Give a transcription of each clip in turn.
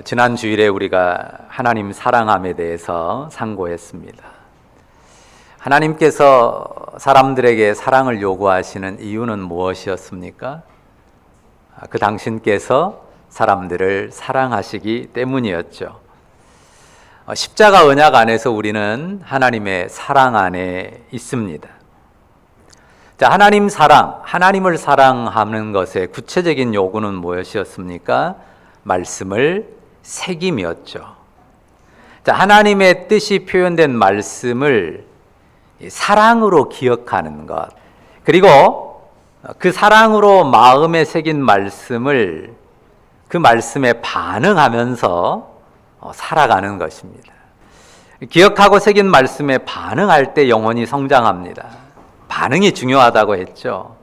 지난 주일에 우리가 하나님 사랑함에 대해서 상고했습니다. 하나님께서 사람들에게 사랑을 요구하시는 이유는 무엇이었습니까? 그 당신께서 사람들을 사랑하시기 때문이었죠. 십자가 언약 안에서 우리는 하나님의 사랑 안에 있습니다. 자, 하나님 사랑, 하나님을 사랑하는 것의 구체적인 요구는 무엇이었습니까? 말씀을 새김이었죠. 자, 하나님의 뜻이 표현된 말씀을 사랑으로 기억하는 것, 그리고 그 사랑으로 마음에 새긴 말씀을 그 말씀에 반응하면서 살아가는 것입니다. 기억하고 새긴 말씀에 반응할 때 영혼이 성장합니다. 반응이 중요하다고 했죠.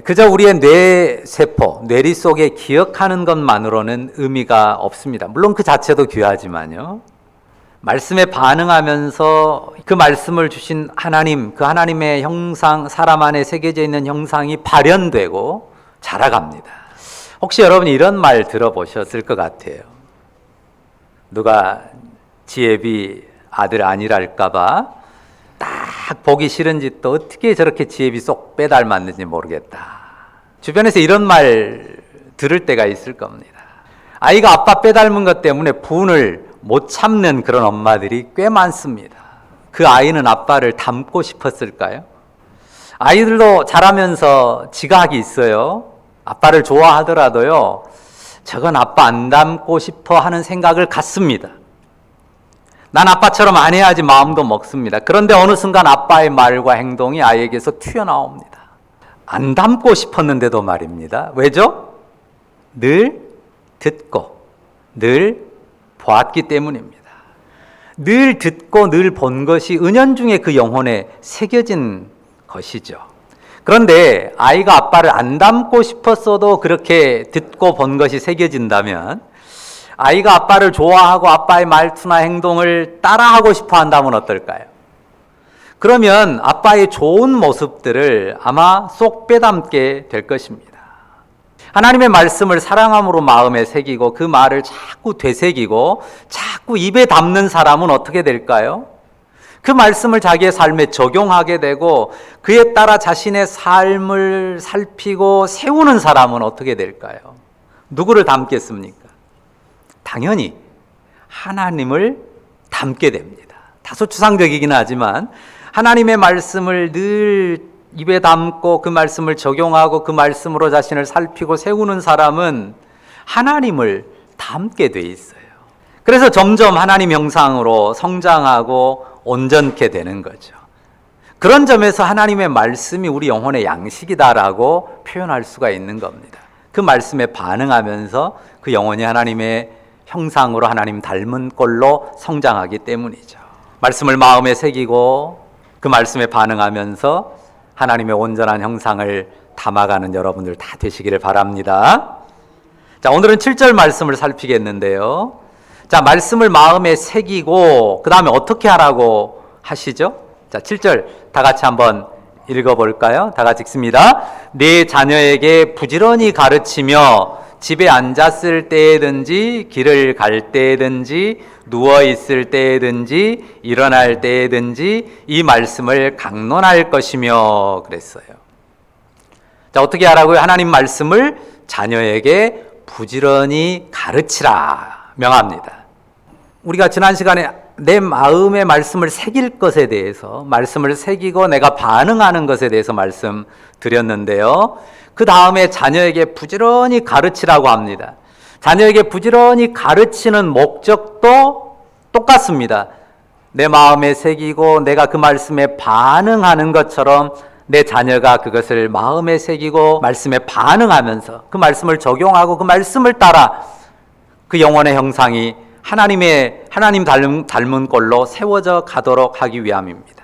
그저 우리의 뇌세포, 뇌리 속에 기억하는 것만으로는 의미가 없습니다. 물론 그 자체도 귀하지만요. 말씀에 반응하면서 그 말씀을 주신 하나님, 그 하나님의 형상, 사람 안에 새겨져 있는 형상이 발현되고 자라갑니다. 혹시 여러분이 이런 말 들어보셨을 것 같아요. 누가 지혜비 아들 아니랄까봐 딱 보기 싫은 짓도 어떻게 저렇게 지혜비 쏙 빼닮았는지 모르겠다. 주변에서 이런 말 들을 때가 있을 겁니다. 아이가 아빠 빼닮은 것 때문에 분을 못 참는 그런 엄마들이 꽤 많습니다. 그 아이는 아빠를 닮고 싶었을까요? 아이들도 자라면서 지각이 있어요. 아빠를 좋아하더라도요, 저건 아빠 안 닮고 싶어 하는 생각을 갖습니다. 난 아빠처럼 안 해야지 마음도 먹습니다. 그런데 어느 순간 아빠의 말과 행동이 아이에게서 튀어나옵니다. 안 닮고 싶었는데도 말입니다. 왜죠? 늘 듣고 늘 보았기 때문입니다. 늘 듣고 늘 본 것이 은연중에 그 영혼에 새겨진 것이죠. 그런데 아이가 아빠를 안 닮고 싶었어도 그렇게 듣고 본 것이 새겨진다면, 아이가 아빠를 좋아하고 아빠의 말투나 행동을 따라하고 싶어 한다면 어떨까요? 그러면 아빠의 좋은 모습들을 아마 쏙 빼닮게 될 것입니다. 하나님의 말씀을 사랑함으로 마음에 새기고 그 말을 자꾸 되새기고 자꾸 입에 담는 사람은 어떻게 될까요? 그 말씀을 자기의 삶에 적용하게 되고 그에 따라 자신의 삶을 살피고 세우는 사람은 어떻게 될까요? 누구를 닮겠습니까? 당연히 하나님을 닮게 됩니다. 다소 추상적이긴 하지만 하나님의 말씀을 늘 입에 담고 그 말씀을 적용하고 그 말씀으로 자신을 살피고 세우는 사람은 하나님을 닮게 돼 있어요. 그래서 점점 하나님 형상으로 성장하고 온전케 되는 거죠. 그런 점에서 하나님의 말씀이 우리 영혼의 양식이다라고 표현할 수가 있는 겁니다. 그 말씀에 반응하면서 그 영혼이 하나님의 형상으로 하나님 닮은 꼴로 성장하기 때문이죠. 말씀을 마음에 새기고 그 말씀에 반응하면서 하나님의 온전한 형상을 담아가는 여러분들 다 되시기를 바랍니다. 자, 오늘은 7절 말씀을 살피겠는데요. 자, 말씀을 마음에 새기고 그 다음에 어떻게 하라고 하시죠? 자, 7절 다 같이 한번 읽어볼까요? 다 같이 읽습니다. 네 자녀에게 부지런히 가르치며 집에 앉았을 때든지 길을 갈 때든지 누워있을 때든지 일어날 때든지 이 말씀을 강론할 것이며 그랬어요. 자, 어떻게 하라고요? 하나님 말씀을 자녀에게 부지런히 가르치라 명합니다. 우리가 지난 시간에 내 마음의 말씀을 새길 것에 대해서, 말씀을 새기고 내가 반응하는 것에 대해서 말씀드렸는데요. 그 다음에 자녀에게 부지런히 가르치라고 합니다. 자녀에게 부지런히 가르치는 목적도 똑같습니다. 내 마음에 새기고 내가 그 말씀에 반응하는 것처럼 내 자녀가 그것을 마음에 새기고 말씀에 반응하면서 그 말씀을 적용하고 그 말씀을 따라 그 영혼의 형상이 하나님 닮은 꼴로 세워져 가도록 하기 위함입니다.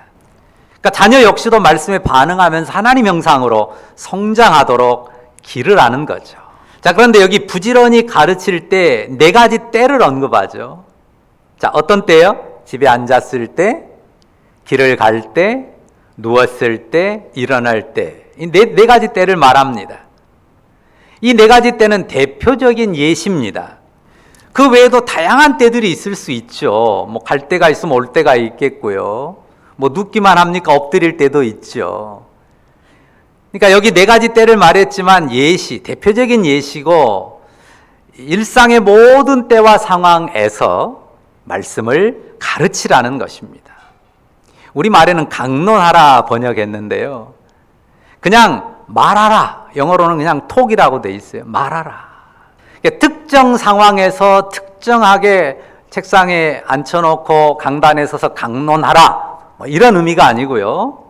그러니까 자녀 역시도 말씀에 반응하면서 하나님 형상으로 성장하도록 길을 아는 거죠. 자, 그런데 여기 부지런히 가르칠 때 네 가지 때를 언급하죠. 자, 어떤 때요? 집에 앉았을 때, 길을 갈 때, 누웠을 때, 일어날 때. 이 네 가지 때를 말합니다. 이 네 가지 때는 대표적인 예시입니다. 그 외에도 다양한 때들이 있을 수 있죠. 뭐 갈 때가 있으면 올 때가 있겠고요. 뭐 눕기만 합니까? 엎드릴 때도 있죠. 그러니까 여기 네 가지 때를 말했지만 예시, 대표적인 예시고 일상의 모든 때와 상황에서 말씀을 가르치라는 것입니다. 우리말에는 강론하라 번역했는데요. 그냥 말하라. 영어로는 그냥 톡이라고 돼 있어요. 말하라. 그러니까 특정 상황에서 특정하게 책상에 앉혀놓고 강단에 서서 강론하라. 뭐 이런 의미가 아니고요.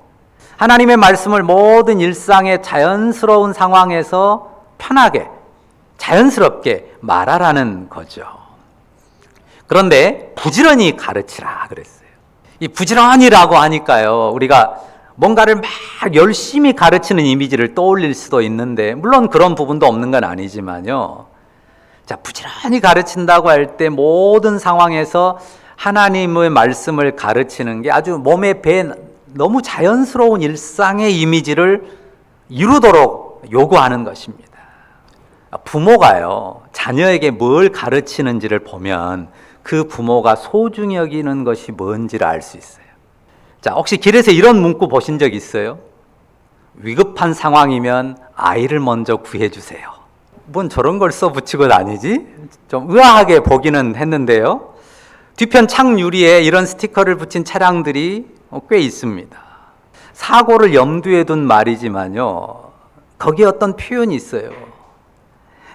하나님의 말씀을 모든 일상의 자연스러운 상황에서 편하게, 자연스럽게 말하라는 거죠. 그런데 부지런히 가르치라 그랬어요. 이 부지런히라고 하니까요, 우리가 뭔가를 막 열심히 가르치는 이미지를 떠올릴 수도 있는데, 물론 그런 부분도 없는 건 아니지만요. 자, 부지런히 가르친다고 할 때 모든 상황에서 하나님의 말씀을 가르치는 게 아주 몸에 배 너무 자연스러운 일상의 이미지를 이루도록 요구하는 것입니다. 부모가요, 자녀에게 뭘 가르치는지를 보면 그 부모가 소중히 여기는 것이 뭔지를 알 수 있어요. 자, 혹시 길에서 이런 문구 보신 적 있어요? 위급한 상황이면 아이를 먼저 구해주세요. 뭔 저런 걸 써붙이고 다니지? 좀 의아하게 보기는 했는데요. 뒤편 창 유리에 이런 스티커를 붙인 차량들이 꽤 있습니다. 사고를 염두에 둔 말이지만요, 거기에 어떤 표현이 있어요.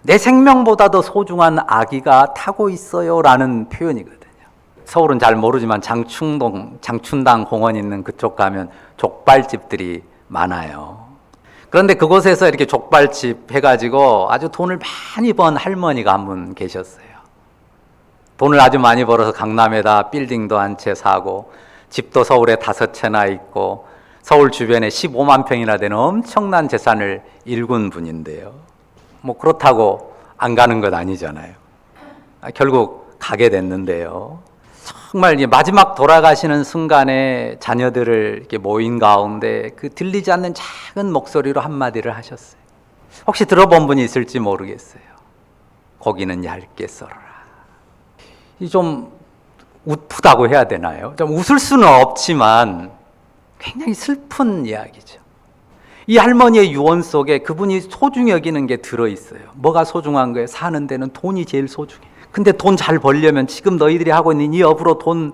내 생명보다 더 소중한 아기가 타고 있어요 라는 표현이거든요. 서울은 잘 모르지만 장춘당 공원 있는 그쪽 가면 족발집들이 많아요. 그런데 그곳에서 이렇게 족발집 해가지고 아주 돈을 많이 번 할머니가 한 분 계셨어요. 돈을 아주 많이 벌어서 강남에다 빌딩도 한 채 사고 집도 서울에 5채나 있고 서울 주변에 15만 평이나 되는 엄청난 재산을 일군 분인데요. 뭐 그렇다고 안 가는 것 아니잖아요. 결국 가게 됐는데요. 정말 마지막 돌아가시는 순간에 자녀들을 이렇게 모인 가운데 그 들리지 않는 작은 목소리로 한마디를 하셨어요. 혹시 들어본 분이 있을지 모르겠어요. 고기는 얇게 썰어라. 이 좀 웃프다고 해야 되나요? 좀 웃을 수는 없지만 굉장히 슬픈 이야기죠. 이 할머니의 유언 속에 그분이 소중히 여기는 게 들어있어요. 뭐가 소중한 거예요? 사는 데는 돈이 제일 소중해. 근데 돈 잘 벌려면, 지금 너희들이 하고 있는 이 업으로 돈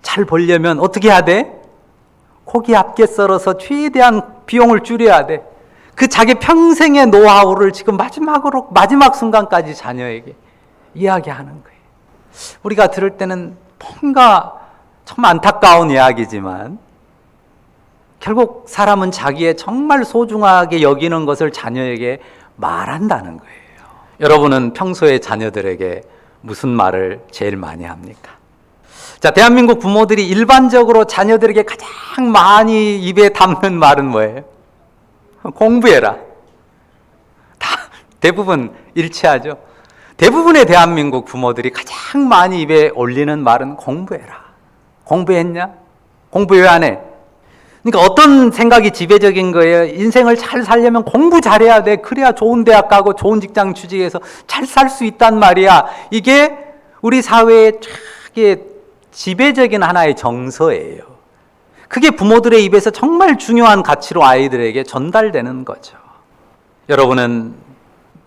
잘 벌려면 어떻게 해야 돼? 고기 얇게 썰어서 최대한 비용을 줄여야 돼. 그 자기 평생의 노하우를 지금 마지막 순간까지 자녀에게 이야기하는 거예요. 우리가 들을 때는 뭔가 참 안타까운 이야기지만 결국 사람은 자기의 정말 소중하게 여기는 것을 자녀에게 말한다는 거예요. 여러분은 평소에 자녀들에게 무슨 말을 제일 많이 합니까? 자, 대한민국 부모들이 일반적으로 자녀들에게 가장 많이 입에 담는 말은 뭐예요? 공부해라. 대부분 일치하죠. 대부분의 대한민국 부모들이 가장 많이 입에 올리는 말은 공부해라. 공부했냐? 공부 왜 안 해? 그러니까 어떤 생각이 지배적인 거예요? 인생을 잘 살려면 공부 잘해야 돼. 그래야 좋은 대학 가고 좋은 직장 취직해서 잘 살 수 있단 말이야. 이게 우리 사회의 되게 지배적인 하나의 정서예요. 그게 부모들의 입에서 정말 중요한 가치로 아이들에게 전달되는 거죠. 여러분은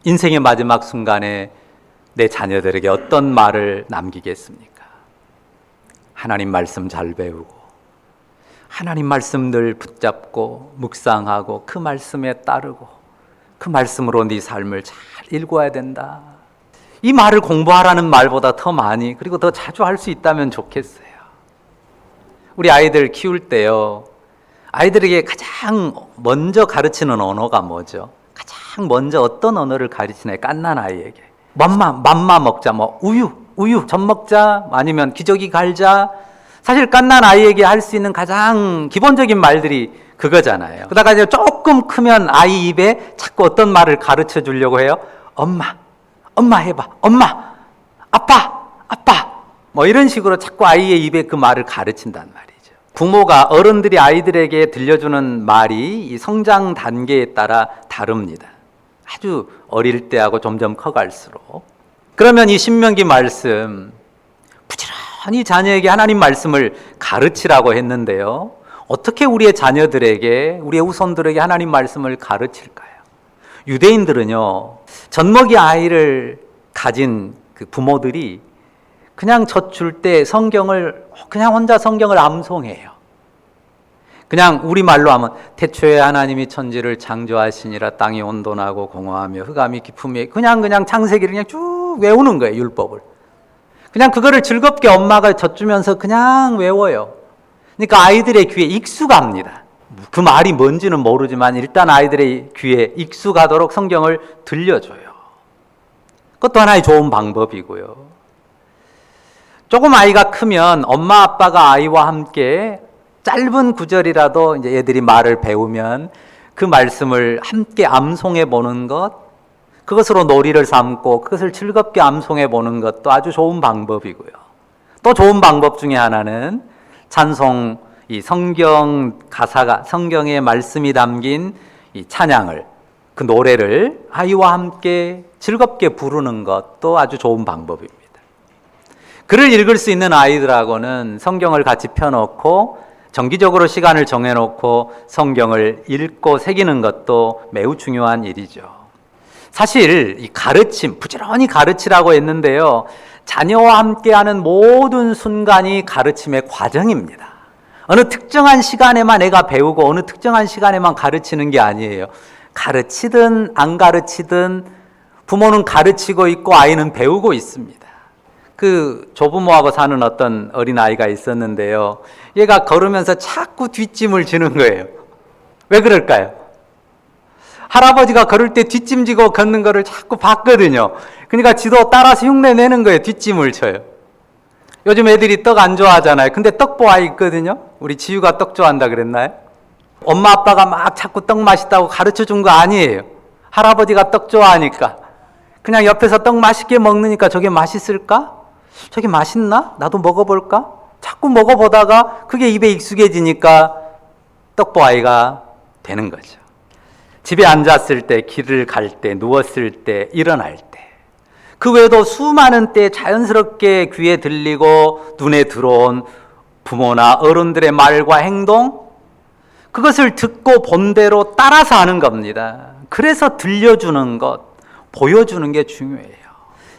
인생의 마지막 순간에 내 자녀들에게 어떤 말을 남기겠습니까? 하나님 말씀 잘 배우고 하나님 말씀 늘 붙잡고 묵상하고 그 말씀에 따르고 그 말씀으로 네 삶을 잘 읽어야 된다. 이 말을 공부하라는 말보다 더 많이, 그리고 더 자주 할 수 있다면 좋겠어요. 우리 아이들 키울 때요, 아이들에게 가장 먼저 가르치는 언어가 뭐죠? 가장 먼저 어떤 언어를 가르치나요? 갓난 아이에게 맘마 먹자, 뭐 우유 젖 먹자, 아니면 기저귀 갈자. 사실 갓난 아이에게 할 수 있는 가장 기본적인 말들이 그거잖아요. 그러다가 이제 조금 크면 아이 입에 자꾸 어떤 말을 가르쳐 주려고 해요? 엄마 해봐. 엄마, 아빠. 뭐 이런 식으로 자꾸 아이의 입에 그 말을 가르친단 말이죠. 부모가, 어른들이 아이들에게 들려주는 말이 이 성장 단계에 따라 다릅니다. 아주 어릴 때하고 점점 커갈수록. 그러면 이 신명기 말씀, 부지런히 자녀에게 하나님 말씀을 가르치라고 했는데요. 어떻게 우리의 자녀들에게, 우리의 후손들에게 하나님 말씀을 가르칠까요? 유대인들은요, 젖먹이 아이를 가진 그 부모들이 그냥 젖 줄 때 그냥 혼자 성경을 암송해요. 그냥 우리말로 하면 태초에 하나님이 천지를 창조하시니라 땅이 온돈하고 공허하며 흑암이 깊음에 그냥 창세기를 그냥 쭉 외우는 거예요. 율법을. 그냥 그거를 즐겁게 엄마가 젖주면서 그냥 외워요. 그러니까 아이들의 귀에 익숙합니다. 그 말이 뭔지는 모르지만 일단 아이들의 귀에 익숙하도록 성경을 들려줘요. 그것도 하나의 좋은 방법이고요. 조금 아이가 크면 엄마 아빠가 아이와 함께 짧은 구절이라도 이제 애들이 말을 배우면 그 말씀을 함께 암송해 보는 것, 그것으로 놀이를 삼고 그것을 즐겁게 암송해 보는 것도 아주 좋은 방법이고요. 또 좋은 방법 중에 하나는 찬송, 이 성경 가사가, 성경의 말씀이 담긴 이 찬양을, 그 노래를 아이와 함께 즐겁게 부르는 것도 아주 좋은 방법입니다. 글을 읽을 수 있는 아이들하고는 성경을 같이 펴놓고 정기적으로 시간을 정해놓고 성경을 읽고 새기는 것도 매우 중요한 일이죠. 사실 이 가르침, 부지런히 가르치라고 했는데요. 자녀와 함께하는 모든 순간이 가르침의 과정입니다. 어느 특정한 시간에만 애가 배우고 어느 특정한 시간에만 가르치는 게 아니에요. 가르치든 안 가르치든 부모는 가르치고 있고 아이는 배우고 있습니다. 그 조부모하고 사는 어떤 어린아이가 있었는데요. 얘가 걸으면서 자꾸 뒷짐을 지는 거예요. 왜 그럴까요? 할아버지가 걸을 때 뒷짐 지고 걷는 거를 자꾸 봤거든요. 그러니까 지도 따라서 흉내 내는 거예요. 뒷짐을 쳐요. 요즘 애들이 떡 안 좋아하잖아요. 근데 떡보 아이 있거든요. 우리 지유가 떡 좋아한다 그랬나요? 엄마 아빠가 막 자꾸 떡 맛있다고 가르쳐 준 거 아니에요. 할아버지가 떡 좋아하니까. 그냥 옆에서 떡 맛있게 먹으니까 저게 맛있을까? 저게 맛있나? 나도 먹어볼까? 자꾸 먹어보다가 그게 입에 익숙해지니까 떡보 아이가 되는 거죠. 집에 앉았을 때, 길을 갈 때, 누웠을 때, 일어날 때, 그 외에도 수많은 때 자연스럽게 귀에 들리고 눈에 들어온 부모나 어른들의 말과 행동, 그것을 듣고 본대로 따라서 하는 겁니다. 그래서 들려주는 것, 보여주는 게 중요해요.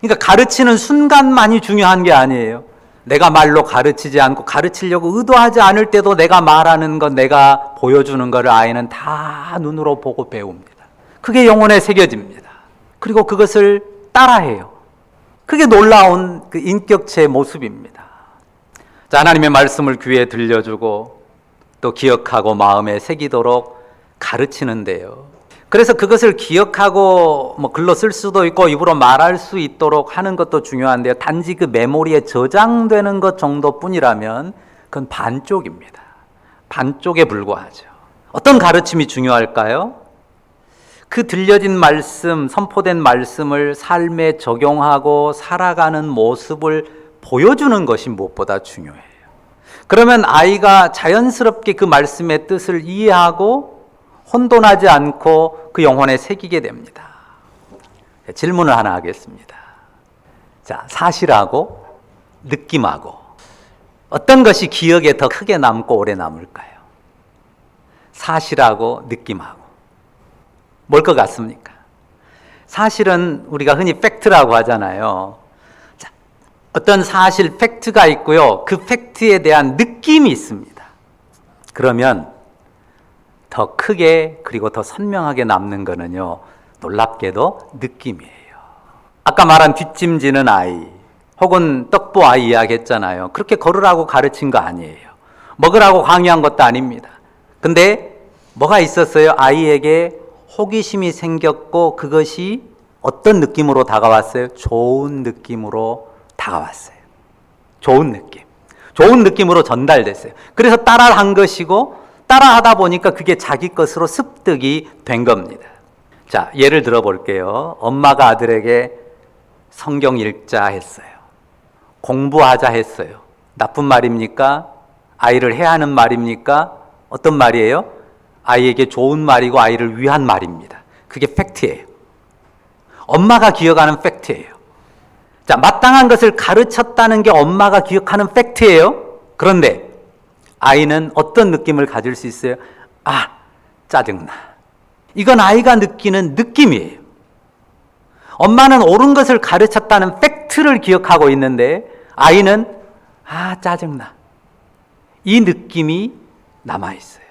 그러니까 가르치는 순간만이 중요한 게 아니에요. 내가 말로 가르치지 않고 가르치려고 의도하지 않을 때도 내가 말하는 것, 내가 보여주는 것을 아이는 다 눈으로 보고 배웁니다. 그게 영혼에 새겨집니다. 그리고 그것을 따라해요. 그게 놀라운 그 인격체의 모습입니다. 자, 하나님의 말씀을 귀에 들려주고 또 기억하고 마음에 새기도록 가르치는데요. 그래서 그것을 기억하고 글로 쓸 수도 있고 입으로 말할 수 있도록 하는 것도 중요한데요. 단지 그 메모리에 저장되는 것 정도뿐이라면 그건 반쪽입니다. 반쪽에 불과하죠. 어떤 가르침이 중요할까요? 그 들려진 말씀, 선포된 말씀을 삶에 적용하고 살아가는 모습을 보여주는 것이 무엇보다 중요해요. 그러면 아이가 자연스럽게 그 말씀의 뜻을 이해하고 혼돈하지 않고 그 영혼에 새기게 됩니다. 질문을 하나 하겠습니다. 자, 사실하고 느낌하고 어떤 것이 기억에 더 크게 남고 오래 남을까요? 사실하고 느낌하고. 뭘 것 같습니까? 사실은 우리가 흔히 팩트라고 하잖아요. 자, 어떤 사실, 팩트가 있고요. 그 팩트에 대한 느낌이 있습니다. 그러면 더 크게 그리고 더 선명하게 남는 거는요, 놀랍게도 느낌이에요. 아까 말한 뒷짐지는 아이 혹은 떡보 아이 이야기했잖아요. 그렇게 걸으라고 가르친 거 아니에요. 먹으라고 강요한 것도 아닙니다. 근데 뭐가 있었어요? 아이에게 호기심이 생겼고 그것이 어떤 느낌으로 다가왔어요? 좋은 느낌으로 다가왔어요. 좋은 느낌. 좋은 느낌으로 전달됐어요. 그래서 따라한 것이고 따라하다 보니까 그게 자기 것으로 습득이 된 겁니다. 자, 예를 들어 볼게요. 엄마가 아들에게 성경 읽자 했어요. 공부하자 했어요. 나쁜 말입니까? 아이를 해야 하는 말입니까? 어떤 말이에요? 아이에게 좋은 말이고 아이를 위한 말입니다. 그게 팩트예요. 엄마가 기억하는 팩트예요. 자, 마땅한 것을 가르쳤다는 게 엄마가 기억하는 팩트예요. 그런데 아이는 어떤 느낌을 가질 수 있어요? 아, 짜증나. 이건 아이가 느끼는 느낌이에요. 엄마는 옳은 것을 가르쳤다는 팩트를 기억하고 있는데 아이는 아, 짜증나. 이 느낌이 남아있어요.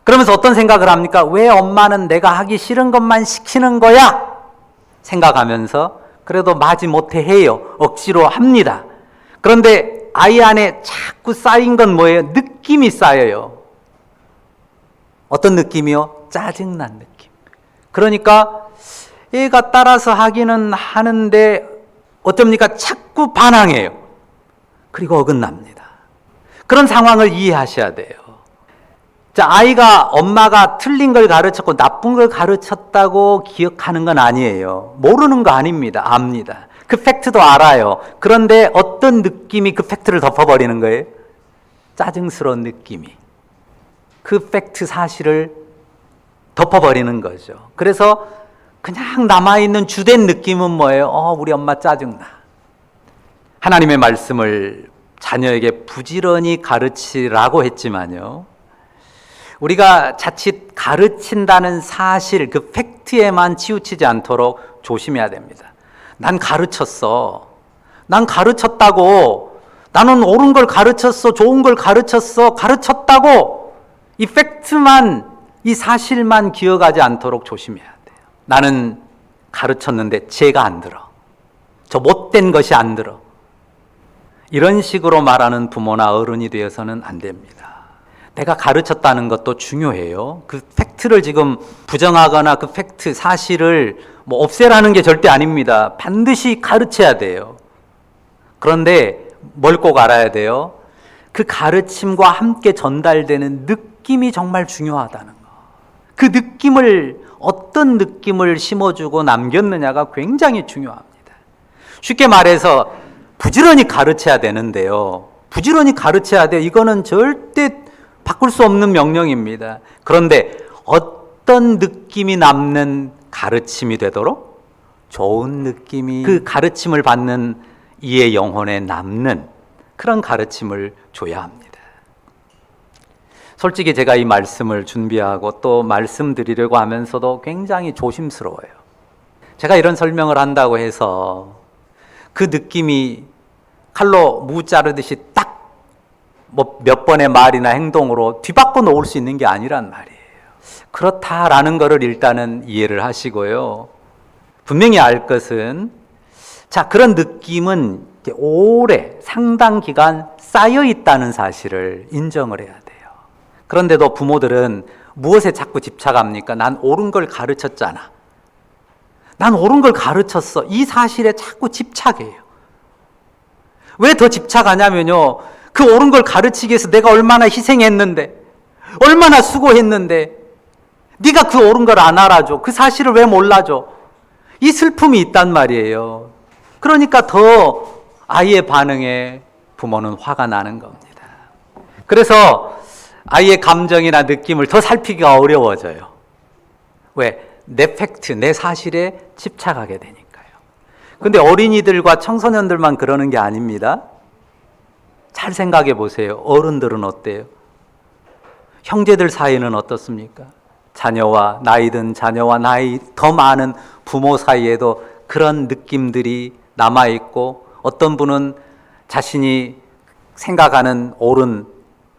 그러면서 어떤 생각을 합니까? 왜 엄마는 내가 하기 싫은 것만 시키는 거야? 생각하면서 그래도 마지못해 해요. 억지로 합니다. 그런데 아이 안에 자꾸 쌓인 건 뭐예요? 느낌이 쌓여요. 어떤 느낌이요? 짜증난 느낌. 그러니까 얘가 따라서 하기는 하는데 어쩝니까? 자꾸 반항해요. 그리고 어긋납니다. 그런 상황을 이해하셔야 돼요. 자, 아이가 엄마가 틀린 걸 가르쳤고 나쁜 걸 가르쳤다고 기억하는 건 아니에요. 모르는 거 아닙니다. 압니다. 그 팩트도 알아요. 그런데 어떤 느낌이 그 팩트를 덮어버리는 거예요? 짜증스러운 느낌이. 그 팩트 사실을 덮어버리는 거죠. 그래서 그냥 남아있는 주된 느낌은 뭐예요? 우리 엄마 짜증나. 하나님의 말씀을 자녀에게 부지런히 가르치라고 했지만요. 우리가 자칫 가르친다는 사실, 그 팩트에만 치우치지 않도록 조심해야 됩니다. 난 가르쳤어. 난 가르쳤다고. 나는 옳은 걸 가르쳤어. 좋은 걸 가르쳤어. 가르쳤다고. 이 팩트만, 이 사실만 기억하지 않도록 조심해야 돼요. 나는 가르쳤는데 쟤가 안 들어. 저 못된 것이 안 들어. 이런 식으로 말하는 부모나 어른이 되어서는 안 됩니다. 내가 가르쳤다는 것도 중요해요. 그 팩트를 지금 부정하거나 그 팩트, 사실을 없애라는 게 절대 아닙니다. 반드시 가르쳐야 돼요. 그런데 뭘 꼭 알아야 돼요? 그 가르침과 함께 전달되는 느낌이 정말 중요하다는 거. 그 느낌을, 어떤 느낌을 심어주고 남겼느냐가 굉장히 중요합니다. 쉽게 말해서 부지런히 가르쳐야 되는데요. 부지런히 가르쳐야 돼요. 이거는 절대 바꿀 수 없는 명령입니다. 그런데 어떤 느낌이 남는 가르침이 되도록 좋은 느낌이 그 가르침을 받는 이의 영혼에 남는 그런 가르침을 줘야 합니다. 솔직히 제가 이 말씀을 준비하고 또 말씀드리려고 하면서도 굉장히 조심스러워요. 제가 이런 설명을 한다고 해서 그 느낌이 칼로 무 자르듯이 딱 몇 번의 말이나 행동으로 뒤바꿔 놓을 수 있는 게 아니란 말이에요. 그렇다라는 것을 일단은 이해를 하시고요. 분명히 알 것은, 자, 그런 느낌은 오래 상당 기간 쌓여 있다는 사실을 인정을 해야 돼요. 그런데도 부모들은 무엇에 자꾸 집착합니까? 난 옳은 걸 가르쳤잖아. 난 옳은 걸 가르쳤어. 이 사실에 자꾸 집착해요. 왜 더 집착하냐면요. 그 옳은 걸 가르치기 위해서 내가 얼마나 희생했는데, 얼마나 수고했는데, 네가 그 옳은 걸 안 알아줘. 그 사실을 왜 몰라줘? 이 슬픔이 있단 말이에요. 그러니까 더 아이의 반응에 부모는 화가 나는 겁니다. 그래서 아이의 감정이나 느낌을 더 살피기가 어려워져요. 왜? 내 팩트, 내 사실에 집착하게 되니까요. 근데 어린이들과 청소년들만 그러는 게 아닙니다. 잘 생각해 보세요. 어른들은 어때요? 형제들 사이는 어떻습니까? 자녀와 나이 든 자녀와 나이 더 많은 부모 사이에도 그런 느낌들이 남아있고, 어떤 분은 자신이 생각하는 옳은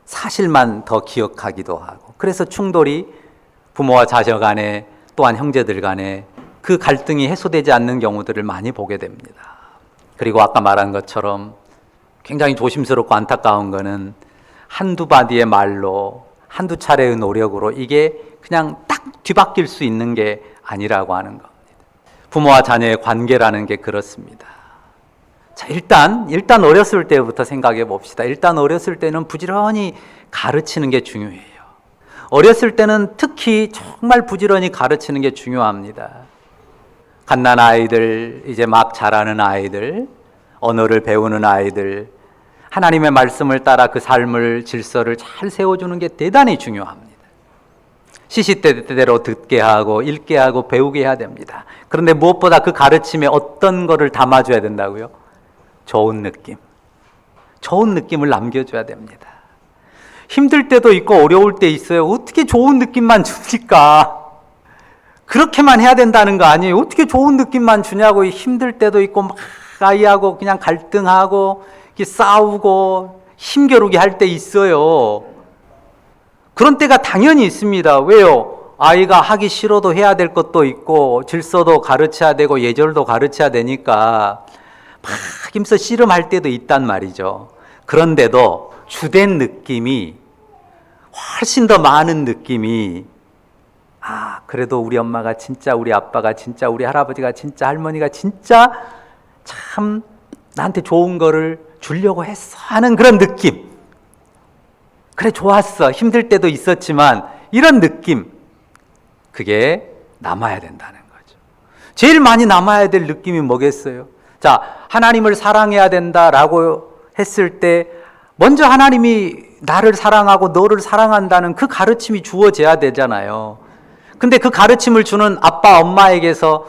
사실만 더 기억하기도 하고, 그래서 충돌이 부모와 자녀 간에 또한 형제들 간에 그 갈등이 해소되지 않는 경우들을 많이 보게 됩니다. 그리고 아까 말한 것처럼 굉장히 조심스럽고 안타까운 거는 한두 마디의 말로, 한두 차례의 노력으로 이게 그냥 딱 뒤바뀔 수 있는 게 아니라고 하는 겁니다. 부모와 자녀의 관계라는 게 그렇습니다. 자, 일단 어렸을 때부터 생각해 봅시다. 일단 어렸을 때는 부지런히 가르치는 게 중요해요. 어렸을 때는 특히 정말 부지런히 가르치는 게 중요합니다. 갓난 아이들, 이제 막 자라는 아이들, 언어를 배우는 아이들, 하나님의 말씀을 따라 그 삶을, 질서를 잘 세워주는 게 대단히 중요합니다. 시시때때로 듣게 하고 읽게 하고 배우게 해야 됩니다. 그런데 무엇보다 그 가르침에 어떤 거를 담아줘야 된다고요? 좋은 느낌. 좋은 느낌을 남겨줘야 됩니다. 힘들 때도 있고 어려울 때 있어요. 어떻게 좋은 느낌만 줍니까? 그렇게만 해야 된다는 거 아니에요. 어떻게 좋은 느낌만 주냐고. 힘들 때도 있고 막 아이하고 그냥 갈등하고 싸우고 힘겨루게 할 때 있어요. 그런 때가 당연히 있습니다. 왜요? 아이가 하기 싫어도 해야 될 것도 있고 질서도 가르쳐야 되고 예절도 가르쳐야 되니까 막 힘써 씨름할 때도 있단 말이죠. 그런데도 주된 느낌이 훨씬 더 많은 느낌이 그래도 우리 엄마가 진짜, 우리 아빠가 진짜, 우리 할아버지가 진짜, 할머니가 진짜 참 나한테 좋은 거를 주려고 했어 하는 그런 느낌. 그래, 좋았어. 힘들 때도 있었지만 이런 느낌, 그게 남아야 된다는 거죠. 제일 많이 남아야 될 느낌이 뭐겠어요? 자, 하나님을 사랑해야 된다라고 했을 때 먼저 하나님이 나를 사랑하고 너를 사랑한다는 그 가르침이 주어져야 되잖아요. 근데 그 가르침을 주는 아빠, 엄마에게서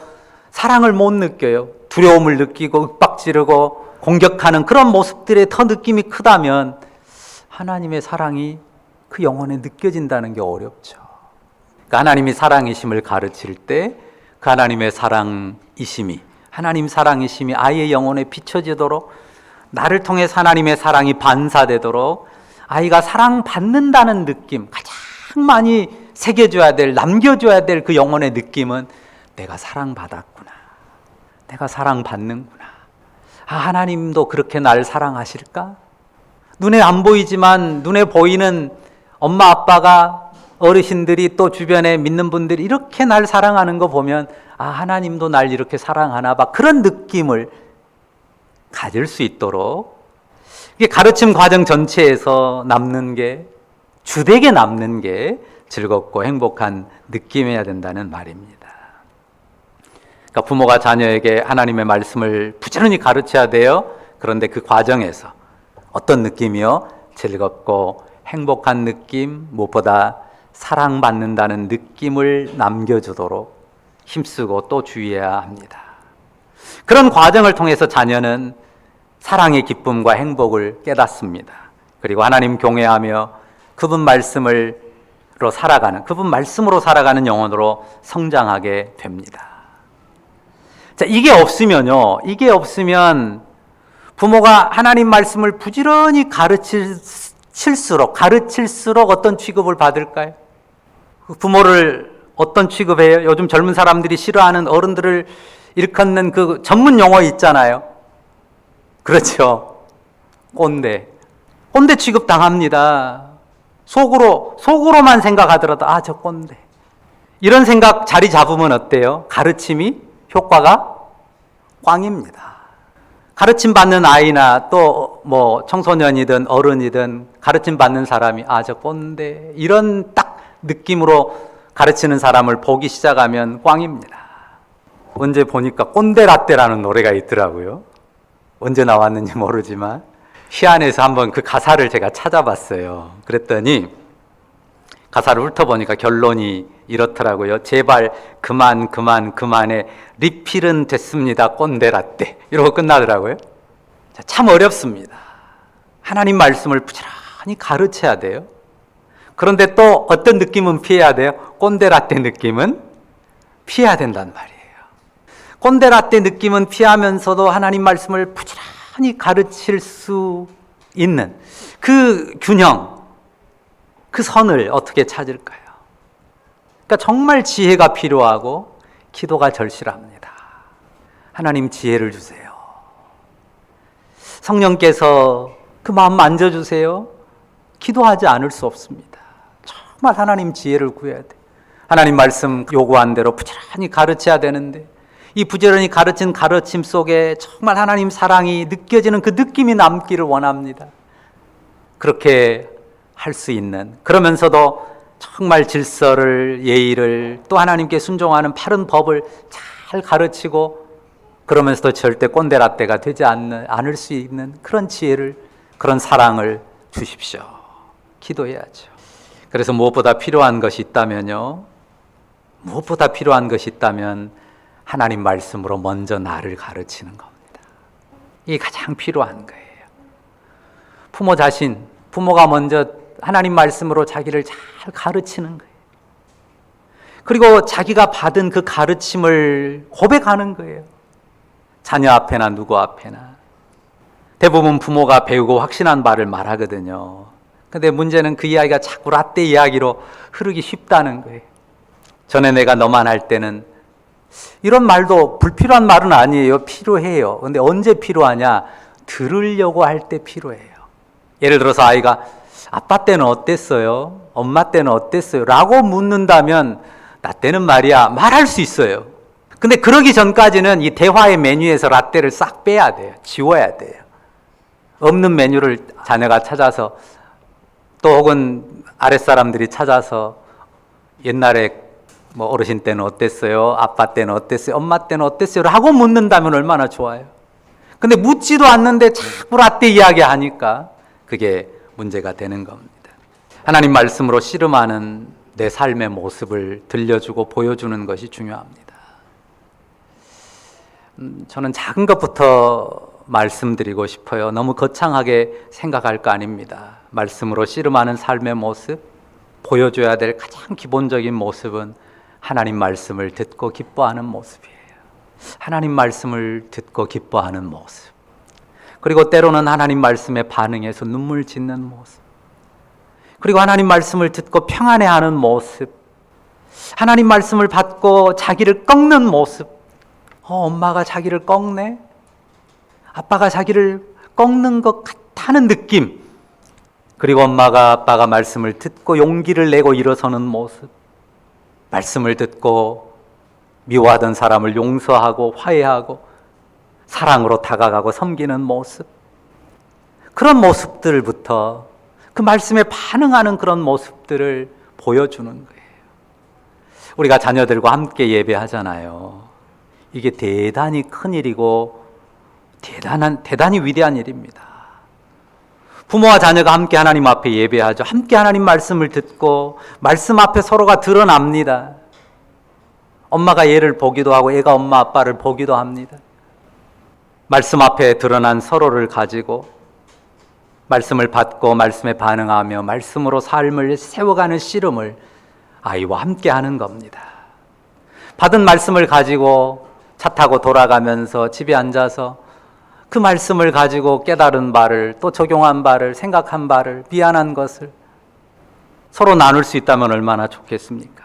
사랑을 못 느껴요. 두려움을 느끼고 윽박지르고 공격하는 그런 모습들의 더 느낌이 크다면 하나님의 사랑이 그 영혼에 느껴진다는 게 어렵죠. 그러니까 하나님이 사랑이심을 가르칠 때 그 하나님의 사랑이심이, 하나님 사랑이심이 아이의 영혼에 비춰지도록, 나를 통해서 하나님의 사랑이 반사되도록 아이가 사랑받는다는 느낌, 가장 많이 새겨줘야 될, 남겨줘야 될 그 영혼의 느낌은 내가 사랑받았구나, 내가 사랑받는구나, 하나님도 그렇게 날 사랑하실까? 눈에 안 보이지만 눈에 보이는 엄마 아빠가, 어르신들이, 또 주변에 믿는 분들이 이렇게 날 사랑하는 거 보면 하나님도 날 이렇게 사랑하나 봐, 그런 느낌을 가질 수 있도록, 이게 가르침 과정 전체에서 남는 게, 주되게 남는 게 즐겁고 행복한 느낌이어야 된다는 말입니다. 그러니까 부모가 자녀에게 하나님의 말씀을 부지런히 가르쳐야 돼요. 그런데 그 과정에서 어떤 느낌이요? 즐겁고 행복한 느낌, 무엇보다 사랑받는다는 느낌을 남겨주도록 힘쓰고 또 주의해야 합니다. 그런 과정을 통해서 자녀는 사랑의 기쁨과 행복을 깨닫습니다. 그리고 하나님 경외하며 그분 말씀으로 살아가는 영혼으로 성장하게 됩니다. 자, 이게 없으면 부모가 하나님 말씀을 부지런히 가르칠수록 어떤 취급을 받을까요? 부모를 어떤 취급해요? 요즘 젊은 사람들이 싫어하는, 어른들을 일컫는 그 전문 용어 있잖아요. 그렇죠. 꼰대 취급 당합니다. 속으로만 생각하더라도 저 꼰대. 이런 생각 자리 잡으면 어때요? 가르침이 효과가 꽝입니다. 가르침 받는 아이나 또 청소년이든 어른이든 가르침 받는 사람이 저 꼰대, 이런 딱 느낌으로 가르치는 사람을 보기 시작하면 꽝입니다. 언제 보니까 꼰대 라떼라는 노래가 있더라고요. 언제 나왔는지 모르지만 희한해서 한번 그 가사를 제가 찾아봤어요. 그랬더니 가사를 훑어보니까 결론이 이렇더라고요. 제발 그만해, 리필은 됐습니다, 꼰대 라떼, 이러고 끝나더라고요. 참 어렵습니다. 하나님 말씀을 부지런히 가르쳐야 돼요. 그런데 또 어떤 느낌은 피해야 돼요? 꼰대 라떼 느낌은 피해야 된단 말이에요. 꼰대 라떼 느낌은 피하면서도 하나님 말씀을 부지런히 가르칠 수 있는 그 균형, 그 선을 어떻게 찾을까요? 그러니까 정말 지혜가 필요하고 기도가 절실합니다. 하나님 지혜를 주세요. 성령께서 그 마음 만져주세요. 기도하지 않을 수 없습니다. 정말 하나님 지혜를 구해야 돼. 하나님 말씀 요구한 대로 부지런히 가르쳐야 되는데, 이 부지런히 가르친 가르침 속에 정말 하나님 사랑이 느껴지는 그 느낌이 남기를 원합니다. 그렇게 할 수 있는, 그러면서도 정말 질서를, 예의를, 또 하나님께 순종하는 바른 법을 잘 가르치고, 그러면서도 절대 꼰대라떼가 되지 않을 수 있는 그런 지혜를, 그런 사랑을 주십시오. 기도해야죠. 그래서 무엇보다 필요한 것이 있다면 하나님 말씀으로 먼저 나를 가르치는 겁니다. 이게 가장 필요한 거예요. 부모 자신, 부모가 먼저 하나님 말씀으로 자기를 잘 가르치는 거예요. 그리고 자기가 받은 그 가르침을 고백하는 거예요. 자녀 앞에나 누구 앞에나. 대부분 부모가 배우고 확신한 바를 말하거든요. 근데 문제는 그 이야기가 자꾸 라떼 이야기로 흐르기 쉽다는 거예요. 전에 내가 너만 할 때는 이런 말도 불필요한 말은 아니에요. 필요해요. 근데 언제 필요하냐? 들으려고 할 때 필요해요. 예를 들어서 아이가 아빠 때는 어땠어요? 엄마 때는 어땠어요? 라고 묻는다면 나 때는 말이야 말할 수 있어요. 근데 그러기 전까지는 이 대화의 메뉴에서 라떼를 싹 빼야 돼요. 지워야 돼요. 없는 메뉴를 자녀가 찾아서 또 혹은 아랫사람들이 찾아서 옛날에 뭐 어르신 때는 어땠어요? 아빠 때는 어땠어요? 엄마 때는 어땠어요? 라고 묻는다면 얼마나 좋아요. 근데 묻지도 않는데 자꾸 라떼 이야기하니까 그게 문제가 되는 겁니다. 하나님 말씀으로 씨름하는 내 삶의 모습을 들려주고 보여주는 것이 중요합니다. 저는 작은 것부터 말씀드리고 싶어요. 너무 거창하게 생각할 거 아닙니다. 말씀으로 씨름하는 삶의 모습, 보여줘야 될 가장 기본적인 모습은 하나님 말씀을 듣고 기뻐하는 모습이에요. 하나님 말씀을 듣고 기뻐하는 모습. 그리고 때로는 하나님 말씀에 반응해서 눈물 짓는 모습. 그리고 하나님 말씀을 듣고 평안해하는 모습. 하나님 말씀을 받고 자기를 꺾는 모습. 엄마가 자기를 꺾네? 아빠가 자기를 꺾는 것 같다는 느낌. 그리고 엄마가 아빠가 말씀을 듣고 용기를 내고 일어서는 모습. 말씀을 듣고 미워하던 사람을 용서하고 화해하고 사랑으로 다가가고 섬기는 모습. 그런 모습들부터 그 말씀에 반응하는 그런 모습들을 보여주는 거예요. 우리가 자녀들과 함께 예배하잖아요. 이게 대단히 큰 일이고 대단히 위대한 일입니다. 부모와 자녀가 함께 하나님 앞에 예배하죠. 함께 하나님 말씀을 듣고 말씀 앞에 서로가 드러납니다. 엄마가 얘를 보기도 하고 얘가 엄마 아빠를 보기도 합니다. 말씀 앞에 드러난 서로를 가지고 말씀을 받고 말씀에 반응하며 말씀으로 삶을 세워가는 씨름을 아이와 함께 하는 겁니다. 받은 말씀을 가지고 차 타고 돌아가면서 집에 앉아서 그 말씀을 가지고 깨달은 바를 또 적용한 바를 생각한 바를 미안한 것을 서로 나눌 수 있다면 얼마나 좋겠습니까?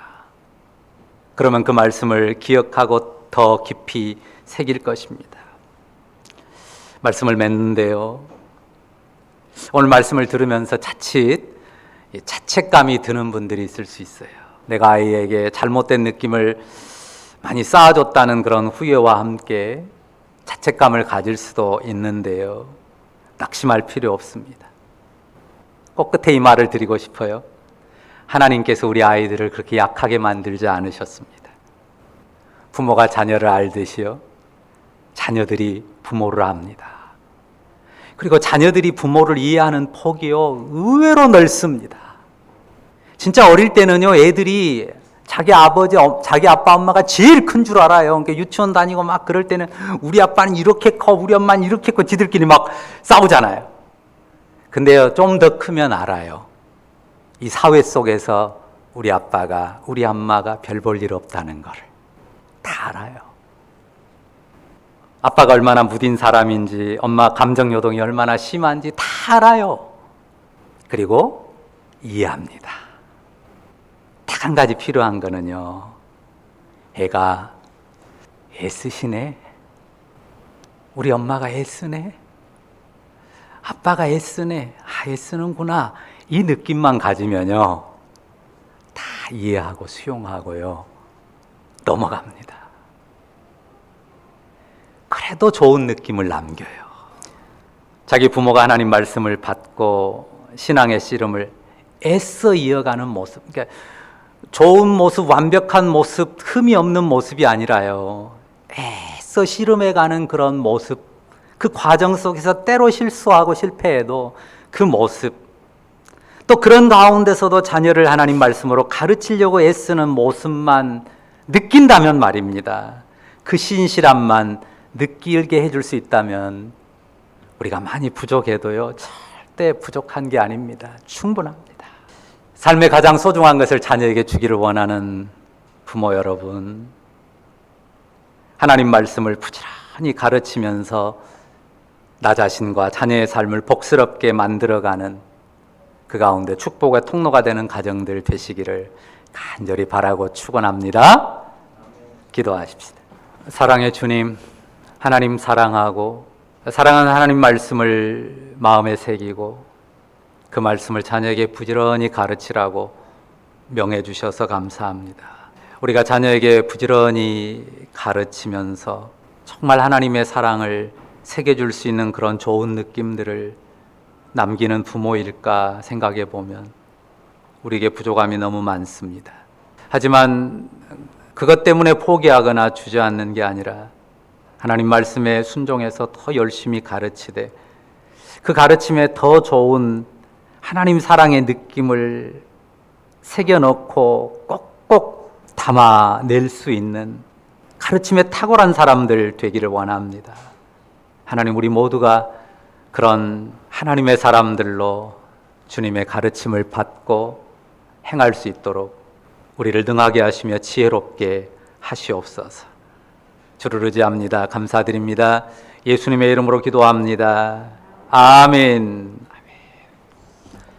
그러면 그 말씀을 기억하고 더 깊이 새길 것입니다. 말씀을 맺는데요. 오늘 말씀을 들으면서 자칫 자책감이 드는 분들이 있을 수 있어요. 내가 아이에게 잘못된 느낌을 많이 쌓아줬다는 그런 후회와 함께 자책감을 가질 수도 있는데요. 낙심할 필요 없습니다. 꼭 끝에 이 말을 드리고 싶어요. 하나님께서 우리 아이들을 그렇게 약하게 만들지 않으셨습니다. 부모가 자녀를 알듯이요. 자녀들이 부모를 압니다. 그리고 자녀들이 부모를 이해하는 폭이요. 의외로 넓습니다. 진짜 어릴 때는요. 애들이 자기 아버지, 자기 아빠, 엄마가 제일 큰 줄 알아요. 그러니까 유치원 다니고 막 그럴 때는 우리 아빠는 이렇게 커, 우리 엄마는 이렇게 커, 지들끼리 막 싸우잖아요. 근데요, 좀 더 크면 알아요. 이 사회 속에서 우리 아빠가, 우리 엄마가 별 볼 일 없다는 걸 다 알아요. 아빠가 얼마나 무딘 사람인지, 엄마 감정 요동이 얼마나 심한지 다 알아요. 그리고 이해합니다. 딱 한 가지 필요한 거는요. 애가 애쓰시네. 우리 엄마가 애쓰네. 아빠가 애쓰네. 애쓰는구나. 이 느낌만 가지면요. 다 이해하고 수용하고요. 넘어갑니다. 그래도 좋은 느낌을 남겨요. 자기 부모가 하나님 말씀을 받고 신앙의 씨름을 애써 이어가는 모습. 그러니까 좋은 모습, 완벽한 모습, 흠이 없는 모습이 아니라요. 애써 씨름해가는 그런 모습. 그 과정 속에서 때로 실수하고 실패해도 그 모습. 또 그런 가운데서도 자녀를 하나님 말씀으로 가르치려고 애쓰는 모습만 느낀다면 말입니다. 그 신실함만 느끼게 해줄 수 있다면 우리가 많이 부족해도요, 절대 부족한 게 아닙니다. 충분합니다. 삶의 가장 소중한 것을 자녀에게 주기를 원하는 부모 여러분, 하나님 말씀을 부지런히 가르치면서 나 자신과 자녀의 삶을 복스럽게 만들어가는 그 가운데 축복의 통로가 되는 가정들 되시기를 간절히 바라고 축원합니다. 기도하십시다. 사랑의 주님, 하나님 사랑하고 사랑하는 하나님 말씀을 마음에 새기고 그 말씀을 자녀에게 부지런히 가르치라고 명해 주셔서 감사합니다. 우리가 자녀에게 부지런히 가르치면서 정말 하나님의 사랑을 새겨줄 수 있는 그런 좋은 느낌들을 남기는 부모일까 생각해 보면 우리에게 부족함이 너무 많습니다. 하지만 그것 때문에 포기하거나 주저앉는 게 아니라 하나님 말씀에 순종해서 더 열심히 가르치되 그 가르침에 더 좋은 하나님 사랑의 느낌을 새겨넣고 꼭꼭 담아낼 수 있는 가르침에 탁월한 사람들 되기를 원합니다. 하나님, 우리 모두가 그런 하나님의 사람들로 주님의 가르침을 받고 행할 수 있도록 우리를 능하게 하시며 지혜롭게 하시옵소서. 주를 의지합니다. 감사드립니다. 예수님의 이름으로 기도합니다. 아멘.